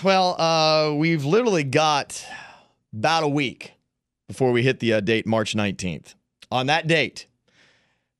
Well, we've literally got about a week before we hit the date March 19th. On that date,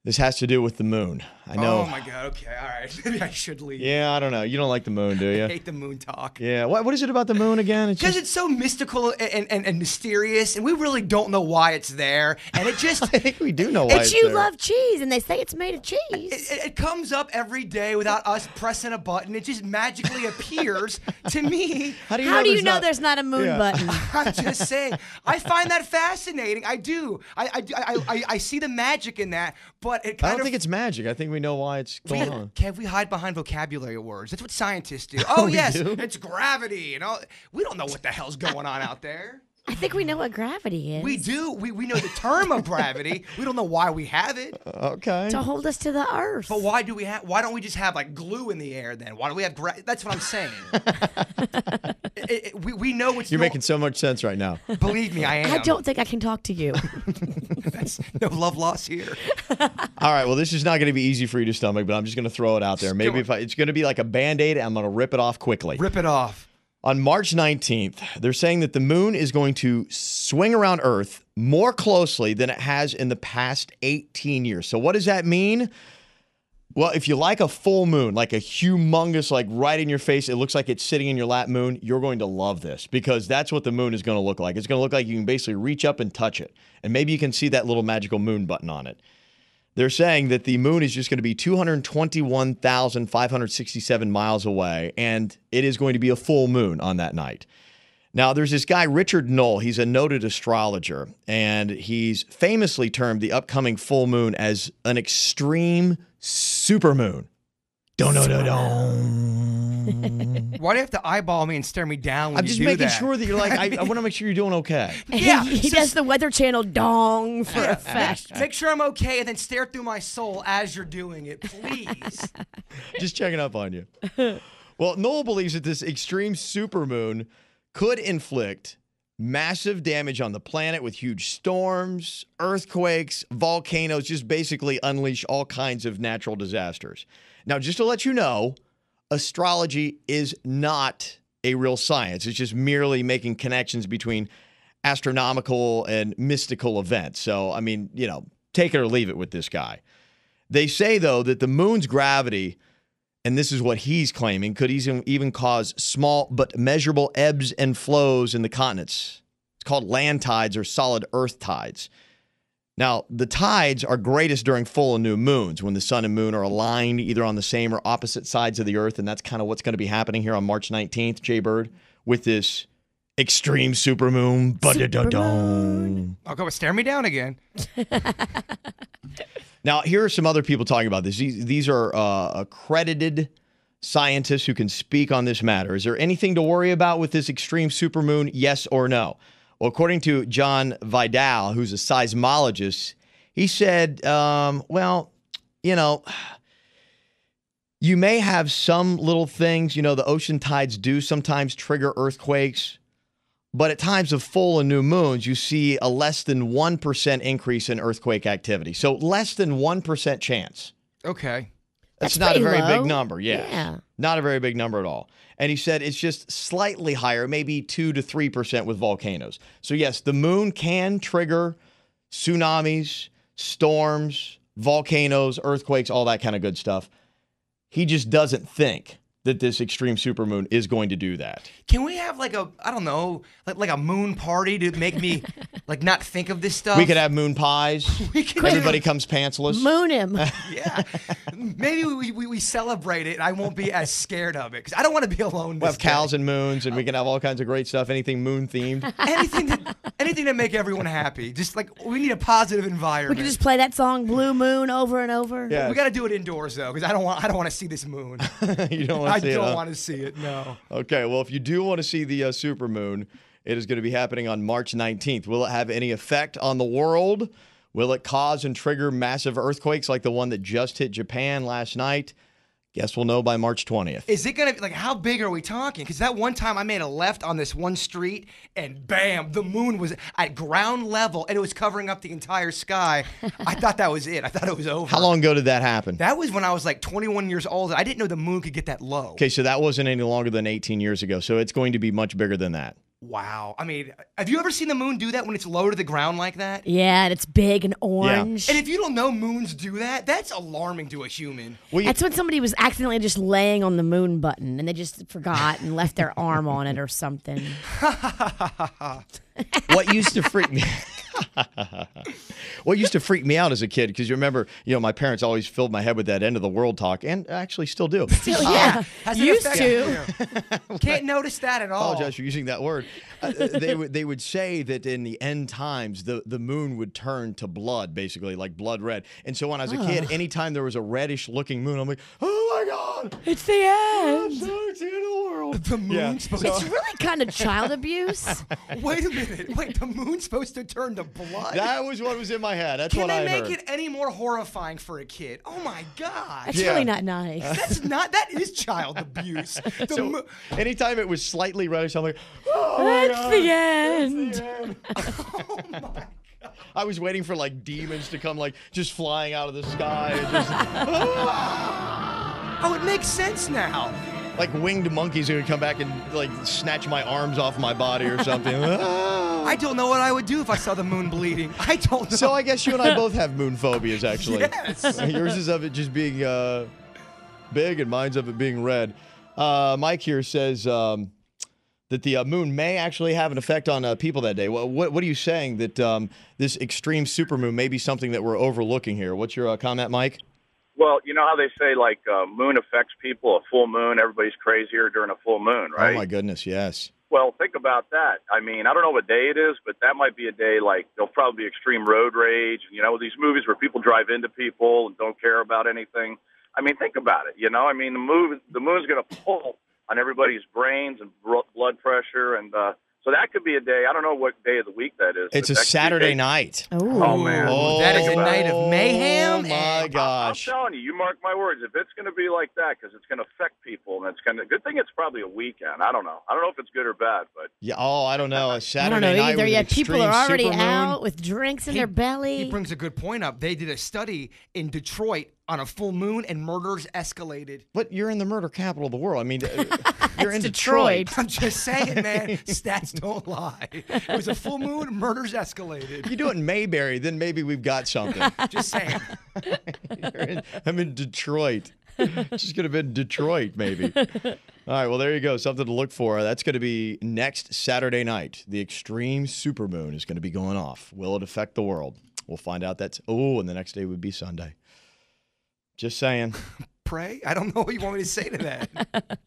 this has to do with the moon. I know. Oh, my God. Okay. All right. Maybe I should leave. Yeah, I don't know. You don't like the moon, do you? I hate the moon talk. Yeah. What is it about the moon again? Because it's so mystical and mysterious, and we really don't know why it's there. And it just... I think we do know why it's you there. love cheese, and they say it's made of cheese. It comes up every day without us pressing a button. It just magically appears to me. How do you know there's not a moon button? I'm just saying. I find that fascinating. I do. I see the magic in that, but it kind I don't think it's magic. I think we know why it's going on. Kev, we hide behind vocabulary words. That's what scientists do. Oh, yes, do? it's gravity. You know, we don't know what the hell's going on out there. I think we know what gravity is. We do. We know the term of gravity. We don't know why we have it. Okay. To hold us to the earth. But why don't we just have like glue in the air then? Why do we have That's what I'm saying. We know what's You're making so much sense right now. Believe me, I am. I don't think I can talk to you. That's no love lost here. All right, well, this is not going to be easy for you to stomach, but I'm just going to throw it out there. Maybe it's going to be like a Band-Aid, I'm going to rip it off quickly. Rip it off. On March 19th, they're saying that the moon is going to swing around Earth more closely than it has in the past 18 years. So what does that mean? Well, if you like a full moon, like a humongous, like right in your face, it looks like it's sitting in your lap moon, you're going to love this because that's what the moon is going to look like. It's going to look like you can basically reach up and touch it. And maybe you can see that little magical moon button on it. They're saying that the moon is just going to be 221,567 miles away, and it is going to be a full moon on that night. Now, there's this guy, Richard Knoll. He's a noted astrologer, and he's famously termed the upcoming full moon as an extreme supermoon. Why do you have to eyeball me and stare me down when I'm just you do making that? sure that you're like, I want to make sure you're doing okay. Yeah, he does the Weather Channel dong for effect. Make sure I'm okay and then stare through my soul as you're doing it, please. Just checking up on you. Well, Knoll believes that this extreme supermoon could inflict massive damage on the planet with huge storms, earthquakes, volcanoes, just basically unleash all kinds of natural disasters. Now, just to let you know, astrology is not a real science. It's just merely making connections between astronomical and mystical events. So, I mean, take it or leave it with this guy. They say, though, that the moon's gravity, and this is what he's claiming, could even cause small but measurable ebbs and flows in the continents. It's called land tides or solid earth tides. Now, the tides are greatest during full and new moons when the sun and moon are aligned either on the same or opposite sides of the earth, and that's kind of what's going to be happening here on March 19th, Jay Bird, with this extreme supermoon. I'll go stare me down again. Now, here are some other people talking about this. These are accredited scientists who can speak on this matter. Is there anything to worry about with this extreme supermoon, yes or no? Well, according to John Vidal, who's a seismologist, he said, you may have some little things, the ocean tides do sometimes trigger earthquakes, but at times of full and new moons, you see a less than 1% increase in earthquake activity. So less than 1% chance. Okay. That's not a very low. big number, yeah. Not a very big number at all. And he said it's just slightly higher, maybe 2 to 3% with volcanoes. So yes, the moon can trigger tsunamis, storms, volcanoes, earthquakes, all that kind of good stuff. He just doesn't think that this extreme supermoon is going to do that. Can we have like a like a moon party to make me like not think of this stuff? We could have moon pies. Everybody comes pantsless. Moon him. Yeah. Maybe we celebrate it and I won't be as scared of it because I don't want to be alone. We'll have cows and moons, and we can have all kinds of great stuff, anything moon themed. Anything to make everyone happy. Just like we need a positive environment. We can just play that song Blue Moon over and over. Yeah. We got to do it indoors though because I don't want to see this moon. You don't want to see it? I don't want to see it, no. Okay, well, if you do want to see the supermoon, it is going to be happening on March 19th. Will it have any effect on the world? Will it cause and trigger massive earthquakes like the one that just hit Japan last night? Guess we'll know by March 20th. Is it gonna be like, how big are we talking? Because that one time I made a left on this one street and bam, the moon was at ground level and it was covering up the entire sky. I thought that was it. I thought it was over. How long ago did that happen? That was when I was like 21 years old. I didn't know the moon could get that low. Okay, so that wasn't any longer than 18 years ago. So it's going to be much bigger than that. Wow. I mean, have you ever seen the moon do that when it's low to the ground like that? Yeah, and it's big and orange. And if you don't know moons do that, that's alarming to a human. Well, That's when somebody was accidentally just laying on the moon button and they just forgot and left their arm on it or something. what used to freak me What used to freak me out as a kid, because you remember, my parents always filled my head with that end of the world talk, and actually still do. Yeah, Has it used affected to. you? Can't notice that at all. Apologize for using that word. They would say that in the end times, the moon would turn to blood, basically, like blood red. And so when I was a kid, anytime there was a reddish looking moon, I'm like, oh my God, It's the end. it's the end of the world. The moon's supposed It's really kind of child abuse. Wait a minute. Wait, the moon's supposed to turn to blood? That was what was in my head. That's Can what I they make heard. it any more horrifying for a kid? Oh my gosh. That's Yeah. really not nice. That is child abuse. The So mo- anytime it was slightly reddish, I'm like, oh my That's God, the end. the end. oh my God. I was waiting for like demons to come, like just flying out of the sky, and just Oh, it makes sense now. like winged monkeys who would come back and like snatch my arms off my body or something. I don't know what I would do if I saw the moon bleeding. I don't know. So I guess you and I both have moon phobias, actually. Yes. Yours is of it just being big, and mine's of it being red. Mike here says that the moon may actually have an effect on people that day. What are you saying, that this extreme supermoon may be something that we're overlooking here? What's your comment, Mike? Well, you know how they say, like, moon affects people, a full moon, everybody's crazier during a full moon, right? Oh, my goodness, yes. Well, think about that. I mean, I don't know what day it is, but that might be a day like there'll probably be extreme road rage. These movies where people drive into people and don't care about anything. I mean, think about it. I mean, the moon's going to pull on everybody's brains and blood pressure, and so that could be a day. I don't know what day of the week that is. It's but a that could be Saturday day. night. Oh, man. That is a night of mayhem. Oh, my and- gosh. I'm telling you, you mark my words. If it's going to be like that, because it's going to affect people, and it's going to. Good thing it's probably a weekend. I don't know. I don't know if it's good or bad, but Yeah. Oh, I don't know. A I Saturday don't know night either. with Yeah, an people are extreme already supermoon. out with drinks in their belly. He brings a good point up. They did a study in Detroit on a full moon, and murders escalated. But you're in the murder capital of the world. I mean, you're in Detroit. Detroit. I'm just saying, man, stats don't lie. It was a full moon, murders escalated. You do it in Mayberry, then maybe we've got something. Just saying. I'm in Detroit. Just could have been Detroit, maybe. All right, well, there you go. Something to look for. That's going to be next Saturday night. The extreme supermoon is going to be going off. Will it affect the world? We'll find out. And the next day would be Sunday. Just saying. Pray? I don't know what you want me to say to that.